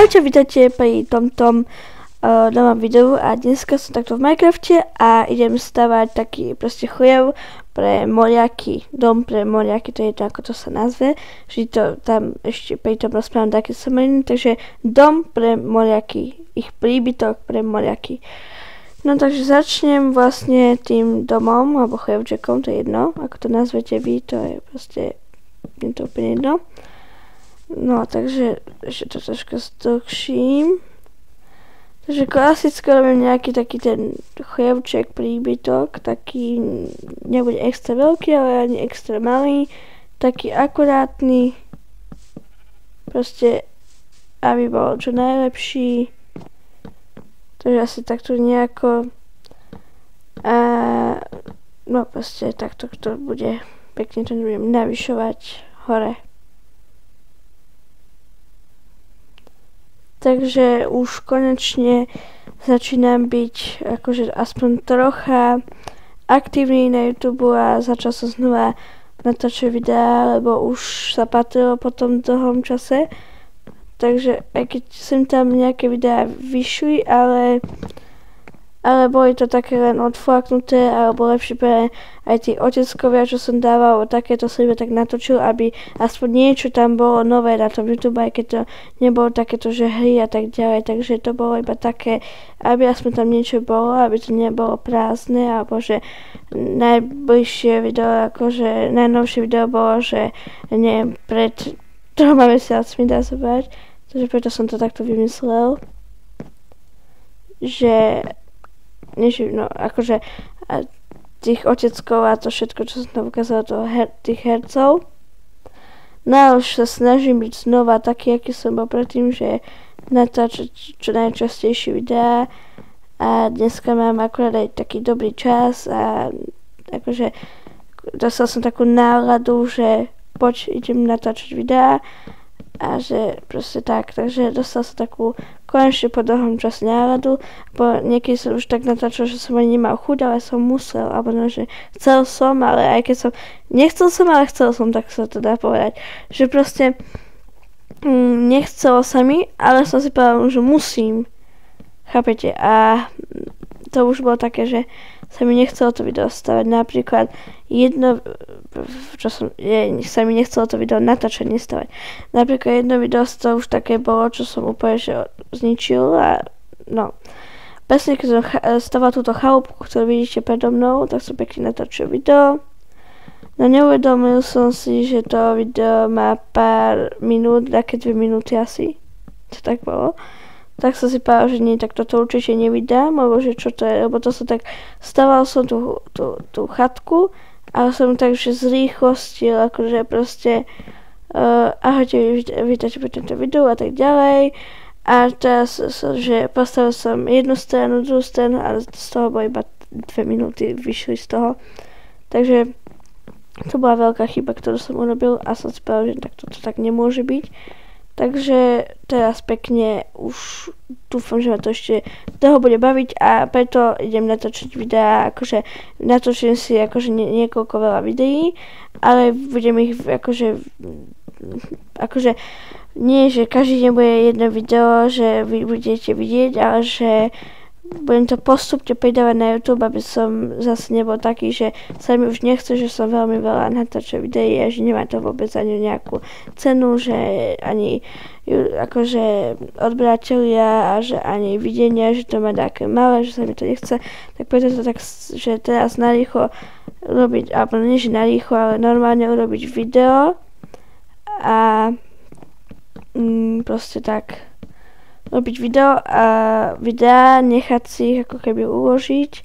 Čaute, vítajte pri tomto novom videu a dneska som takto v Minecrafte a idem stavať taký proste chlev pre moriaky, dom pre moriaky, to je to, ako to sa nazve, že to tam ešte pri tom rozprávam také somariny, takže dom pre moriaky, ich príbytok pre moriaky. No takže začnem vlastne tým domom, alebo chlevčekom, to je jedno, ako to nazvete vy, to je proste, je to úplne jedno. No, takže ešte to troška zdlhším. Takže klasicky robím nejaký taký ten chlevček, príbytok, taký nebude extra veľký, ale ani extra malý, taký akurátny, proste, aby bol čo najlepší. Takže asi takto nejako, no proste takto to bude, pekne to budem navyšovať hore. Takže už konečne začínam byť akože aspoň trocha aktívny na YouTube a začal som znova natáčať videá, lebo už sa patrilo po tom dlhom čase. Takže aj keď sem tam nejaké videá vyšli, ale boli to také len odflaknuté, alebo lepšie pre aj tí oteckovia, čo som dával, takéto som iba tak natočil, aby aspoň niečo tam bolo nové na tom YouTube, aj keď to nebolo takéto, že hry a tak ďalej, takže to bolo iba také, aby aspoň tam niečo bolo, aby to nebolo prázdne, alebo že najbližšie video, akože najnovšie video bolo, že neviem, pred 3 mesiacmi dá sa povedať, takže preto som to takto vymyslel, že no akože tých oteckov a to všetko, čo som tam ukázala, tých hercov. No a už sa snažím byť znova taký, aký som bol predtým, že natáčať čo najčastejšie videá a dneska mám akurát aj taký dobrý čas a akože dostal som takú náladu, že poď idem natáčať videá a že proste tak, takže dostal som takú konečne po dlhom čase náladu, bo niekedy som už tak natáčal, že som ani nemal chuť, ale som musel, alebo no, že chcel som, ale aj keď som nechcel som, ale chcel som, tak sa to dá povedať, že proste nechcelo sa mi, ale som si povedal, že musím, chápete, a to už bolo také, že sa mi nechcelo to video stavať, napríklad jedno, čo sa mi nechcelo to video natáčať, nestavať. Napríklad jedno video z toho už také bolo, čo som úplne že zničil a no. Presne keď som staval túto chalúbku, ktorú vidíte predo mnou, tak som pekne natáčil video. No neuvedomil som si, že to video má pár minút, také 2 minúty asi. To tak bolo. Tak som si povedal, že nie, tak toto určite nevydám, alebo že čo to je, lebo to som tak, staval som tú chatku, ale som tak, že zrýchlostil, akože proste, ahojte, vítajte pri tomto videu a tak ďalej. A teraz, že postavil som jednu stranu, druhú stranu, ale z toho bolo iba 2 minúty, vyšli z toho. Takže to bola veľká chyba, ktorú som urobil a som si povedal, že tak toto tak nemôže byť. Takže teraz pekne už dúfam, že ma to ešte toho bude baviť a preto idem natočiť videá, akože natočím si akože niekoľko veľa videí, ale budem ich akože nie, že každý deň bude jedno video, že vy budete vidieť, ale že budem to postupne pridávať na YouTube, aby som zase nebol taký, že sa mi už nechce, že som veľmi veľa natáčal videí a že nemá to vôbec ani nejakú cenu, že ani akože odberatelia a že ani videnia, že to má také malé, že sa mi to nechce, tak preto to tak, že teraz narýchlo robiť, alebo nie že narýchlo, ale normálne urobiť video a proste tak robiť video a videá, nechať si ich ako keby uložiť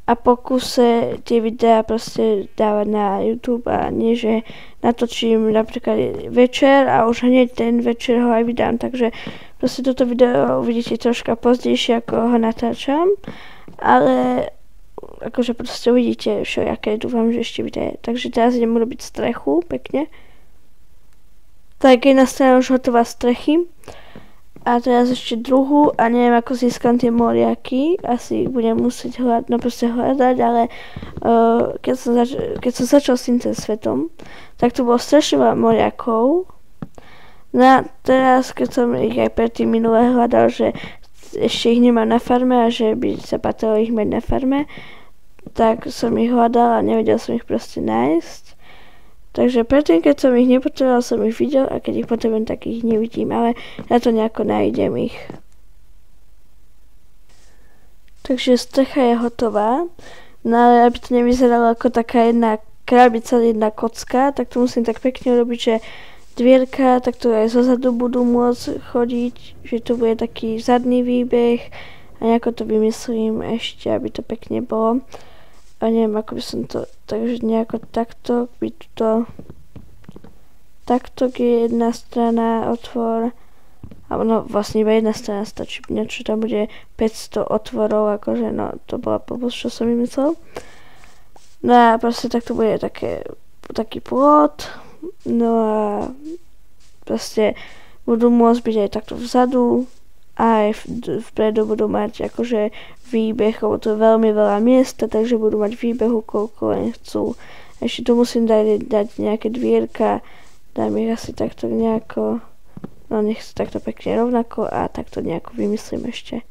a pokúse tie videá proste dávať na YouTube a nie, že natočím napríklad večer a už hneď ten večer ho aj vydám, takže proste toto video uvidíte troška pozdejšie, ako ho natáčam, ale akože proste uvidíte všelijaké, dúfam, že ešte vidie. Takže teraz idem urobiť strechu, pekne. Tak jedna strana už hotová strechy. A teraz ešte druhú a neviem ako získam tie moriaky, asi ich budem musieť hľadať, ale keď som začal s týmto svetom, tak tu bolo strašne veľa moriakov No a teraz, keď som ich aj predtým minule hľadal, že ešte ich nemám na farme a že by sa patrilo ich mať na farme, tak som ich hľadal a nevedel som ich proste nájsť. Takže predtým, keď som ich nepotreboval, som ich videl a keď ich potrebujem, tak ich nevidím, ale na to nejako nájdem ich. Takže strecha je hotová, no ale aby to nevyzeralo ako taká jedna krabica, jedna kocka, tak to musím tak pekne urobiť, že dvierka, tak to aj zozadu budú môcť chodiť, že to bude taký zadný výbeh a nejako to vymyslím ešte, aby to pekne bolo. A neviem, ako by som to, takže nejako takto by to, takto je jedna strana otvor, alebo no vlastne iba jedna strana stačí, niečo tam bude 500 otvorov, akože no to bola blbosť, čo som vymyslel. No a proste takto bude taký plot, no a proste budú môcť byť aj takto vzadu, a aj vpredu budú mať akože výbeh, lebo to je veľmi veľa miesta, takže budú mať výbehu koľko len chcú. Ešte tu musím dať nejaké dvierka, dám ich asi takto nejako, no nech sú takto pekne rovnako a takto nejako vymyslím ešte.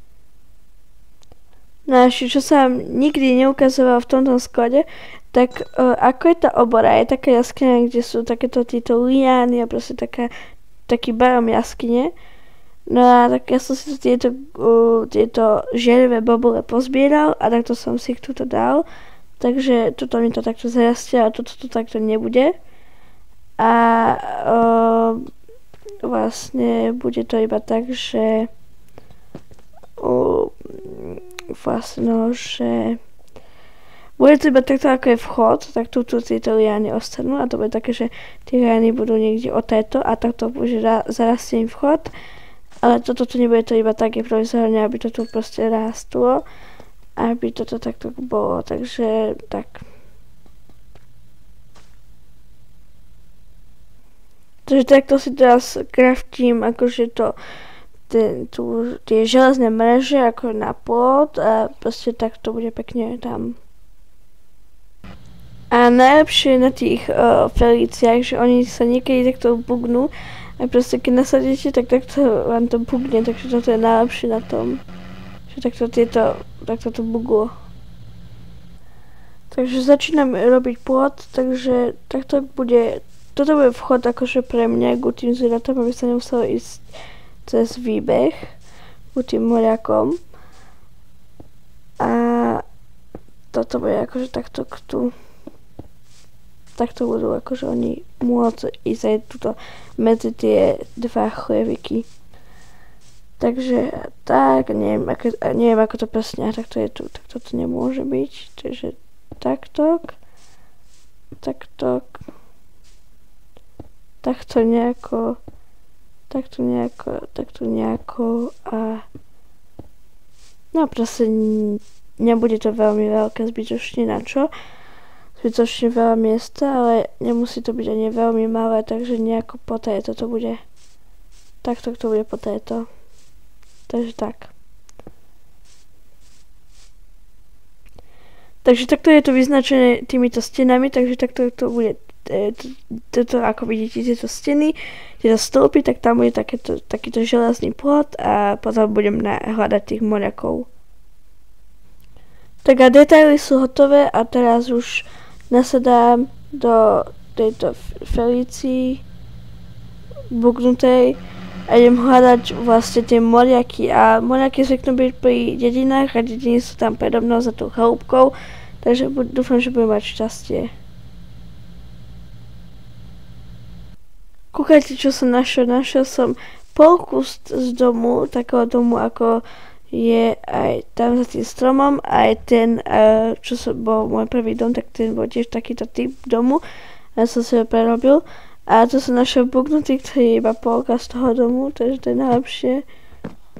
No a ešte čo sa nikdy neukazovalo v tomto sklade, tak ako je tá obora, je taká jaskyňa, kde sú takéto tieto liány a proste taký barom jaskyne. No a tak ja som si tieto žerivé bobule pozbieral a takto som si ich tuto dal. Takže toto mi to takto zarastia a toto takto nebude. A vlastne bude to iba tak, že že bude to iba takto ako je vchod, tak tu tieto liány ostanú a to bude také, že tie liány budú niekde o tejto a takto bude zarastie im vchod. Ale toto tu nebude to iba tak improvizované, aby to tu proste rástlo, aby toto takto bolo, takže tak. Takže takto si teraz craftím akože tie železné mreže ako na plot a proste takto bude pekne tam. A najlepšie na tých felíciách, že oni sa niekedy takto bugnú, a proste keď nasadíte, tak takto vám to bugne, takže toto je najlepšie na tom, že takto to buglo. Takže začínam robiť plot, takže takto toto bude vchod akože pre mňa k tým zvieratom, aby sa nemuselo ísť cez výbeh k tým moriakom. A toto bude akože takto tu. Takto budú akože oni môcť ísť aj tuto medzi tie dva chlieviky. Takže tak, neviem ako to presne, takto je tu, tak toto nemôže byť. Takže takto nejako a no proste nebude to veľmi veľké zbytočne na čo. Zbytočne veľa miesta, ale nemusí to byť ani veľmi malé, takže nejako po tejto to bude. Takto to bude po tejto. Takže tak. Takže takto je to vyznačené týmito stenami, takže takto to bude. Toto, ako vidíte, tieto steny, tieto stĺpy, tak tam bude takýto železný plot a potom budem hľadať tých moriakov. Tak a detaily sú hotové a teraz už nasadám do tejto felícii bugnutej a idem hľadať vlastne tie moriaky a moriaky zvyknú byť pri dedinách a dediny sú tam predo mnou za tou chalúbkou, takže dúfam, že budem mať šťastie. Kúkajte, čo som našiel. Našiel som polku z domu, takého domu ako je aj tam za tým stromom, aj ten, čo bol môj prvý dom, tak ten bol tiež takýto typ domu a som si ho prerobil a to som našiel bugnutý, ktorý je iba polka z toho domu, takže to je najlepšie,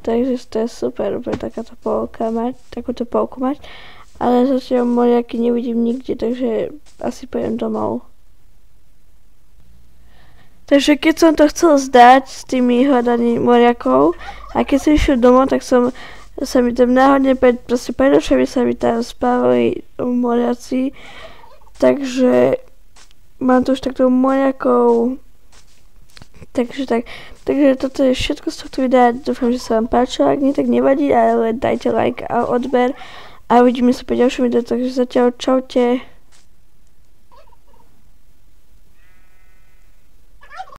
takže to je super, takúto polku mať, ale zatiaľ moriaky nevidím nikde, takže asi pôjdem domov. Takže keď som to chcel zdať s tými hľadaním moriakov a keď som išiel domov, tak sa mi tam náhodne proste predošli sa mi tam spávali moriaci, takže mám tu už takto moriakov Takže toto je všetko z tohto videa. Dúfam, že sa vám páčilo. Ak nie, tak nevadí, ale dajte like a odber. A uvidíme sa po ďalšom videu. Takže zatiaľ čaute.